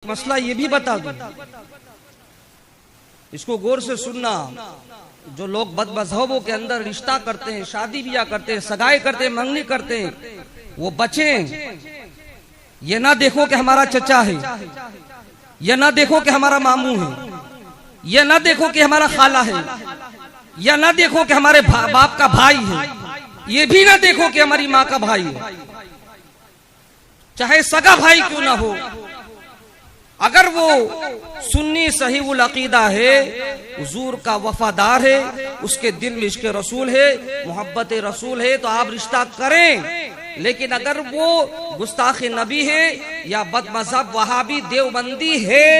मसला ये भी बता दूं, इसको गौर से सुनना। जो लोग बदमज़हबों के अंदर रिश्ता करते हैं, शादी ब्याह करते हैं, सगाई करते हैं, मंगनी करते हैं, वो बचें। ये ना देखो कि हमारा चचा है, ये ना देखो कि हमारा मामू है, ये ना देखो कि हमारा खाला है, या ना देखो कि हमारे बाप का भाई है, ये भी ना देखो कि हमारी माँ का भाई है, चाहे सगा भाई क्यों ना हो। अगर वो सुन्नी सहीहुल अकीदा है, हुजूर का वफादार है, उसके दिल में इश्क़ रसूल है, मोहब्बत रसूल है, तो आप रिश्ता करें। लेकिन अगर वो गुस्ताख नबी है या बदमज़हब वहाबी देवबंदी है,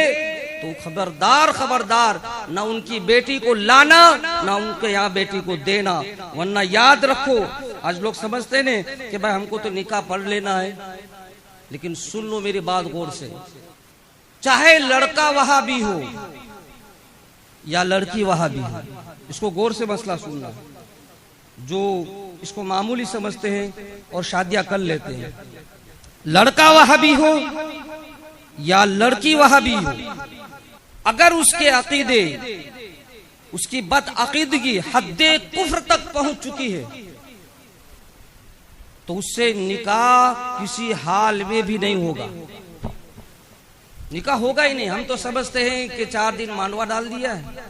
तो खबरदार खबरदार, ना उनकी बेटी को लाना, ना उनके यहाँ बेटी को देना। वरना याद रखो, आज लोग समझते ने कि भाई हमको तो निकाह पढ़ लेना है, लेकिन सुन लो मेरी बात गौर से, चाहे लड़का वहाबी हो या लड़की वहाबी हो, इसको गौर से मसला सुनना। जो इसको मामूली समझते हैं और शादियां कर लेते हैं, लड़का वहाबी हो या लड़की वहाबी हो, अगर उसके अकीदे, उसकी बदअकीदगी हद्दे कुफ्र तक पहुंच चुकी है, तो उससे निकाह किसी हाल में भी नहीं होगा। निकाह होगा ही नहीं। हम तो समझते हैं कि 4 दिन मांडवा डाल दिया है,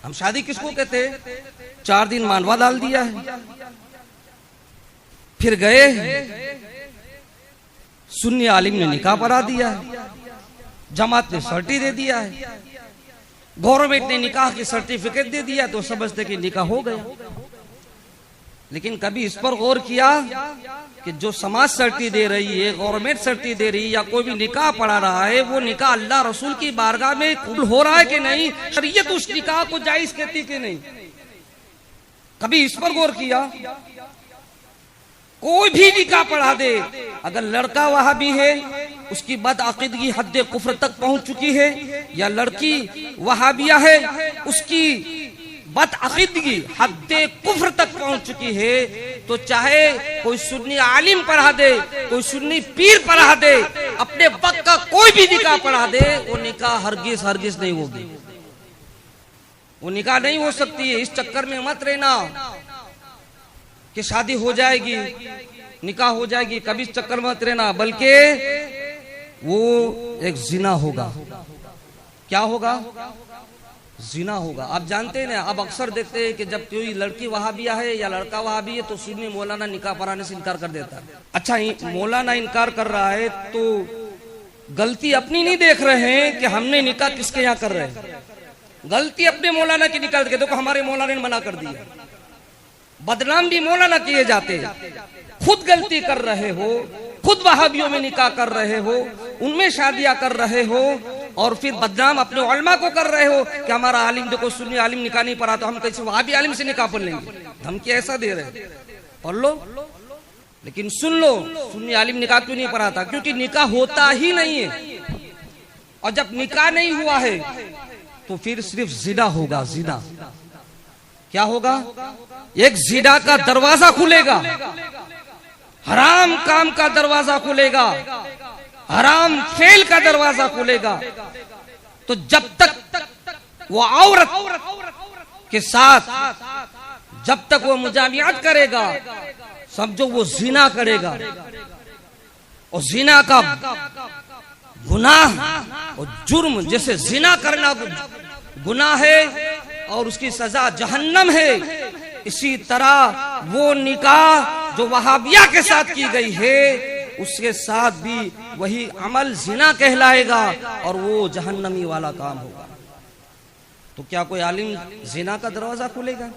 हम शादी किसको कहते हैं? 4 दिन मांडवा डाल दिया है, फिर गए सुन्नी आलिम ने निकाह पढ़ा दिया है, जमात ने सर्टी दे दिया है, गवर्नमेंट ने निकाह की सर्टिफिकेट दे दिया, तो समझते कि निकाह हो गया। लेकिन कभी इस पर गौर किया कि जो समाज सर्टी दे रही है, गवर्नमेंट सर्टी दे रही है, या कोई भी निकाह पढ़ा रहा है, वो निकाह अल्लाह रसूल की बारगाह में कबूल हो रहा है कि नहीं? शरीयत उस निकाह को जायज कहती कि नहीं? कभी इस पर गौर किया? कोई भी निकाह पढ़ा दे, अगर लड़का वहाबी है, उसकी बदअकीदगी हद्दे कुफ्र तक पहुंच चुकी है, या लड़की वहाबिया है, उसकी बदअकीदगी हद्दे कुफ्र तक पहुंच चुकी है, तो चाहे कोई सुन्नी आलिम पढ़ा दे, कोई सुन्नी पीर पढ़ा दे, अपने वक्त का कोई भी निकाह पढ़ा दे, वो निकाह हरगिज हरगिज नहीं होगी, वो निकाह नहीं हो सकती है। इस चक्कर में मत रहना कि शादी हो जाएगी, निकाह हो जाएगी, कभी इस चक्कर में मत रहना, बल्कि वो एक जिना होगा। क्या होगा? जिना होगा। आप जानते हैं ना, अब अक्सर देखते हैं कि जब कोई लड़की वहाबिया है या लड़का वहाबी है, तो सुन्नी मौलाना निकाह पढ़ाने से इनकार कर देता है। अच्छा, मौलाना इनकार कर रहा है तो गलती अपनी नहीं देख रहे हैं कि हमने निकाह किसके यहाँ कर रहे हैं, गलती अपने मौलाना की निकाल के देखो, हमारे मौलाना ने मना कर दिया। बदनाम भी मौलाना किए जाते हैं। खुद गलती कर रहे हो, खुद वहाबियों में निकाह कर रहे हो, उनमें शादियां कर रहे हो, और फिर बदनाम अपने उलमा को कर रहे हो कि हमारा आलिम देखो सुन्नी आलिम निकाह नहीं पढ़ा, तो हम कैसे वहाबी आलिम से निकाह पढ़ लेंगे? धमकी ऐसा दे रहे हैं, पढ़ लो। लेकिन सुन लो, सुन्नी आलिम निकाह क्यों नहीं पढ़ाता? क्योंकि निकाह होता ही नहीं है, और जब निकाह नहीं हुआ है तो फिर सिर्फ जिना होगा। जिना क्या होगा? एक जिना का दरवाजा खुलेगा, हराम काम का दरवाजा खुलेगा, हराम फेल का दरवाजा खुलेगा। तो जब तक वो औरत के साथ, जब तक वो मुजामियात करेगा, समझो वो जिना करेगा, और जिना का गुनाह और जुर्म, जैसे जिना करना गुनाह है और उसकी सजा जहन्नम है, इसी तरह वो निकाह जो वहाबिया के साथ की गई है, उसके साथ भी वही अमल जिना कहलाएगा और वो जहन्नमी वाला काम होगा। तो क्या कोई आलिम जिना का दरवाजा खोलेगा?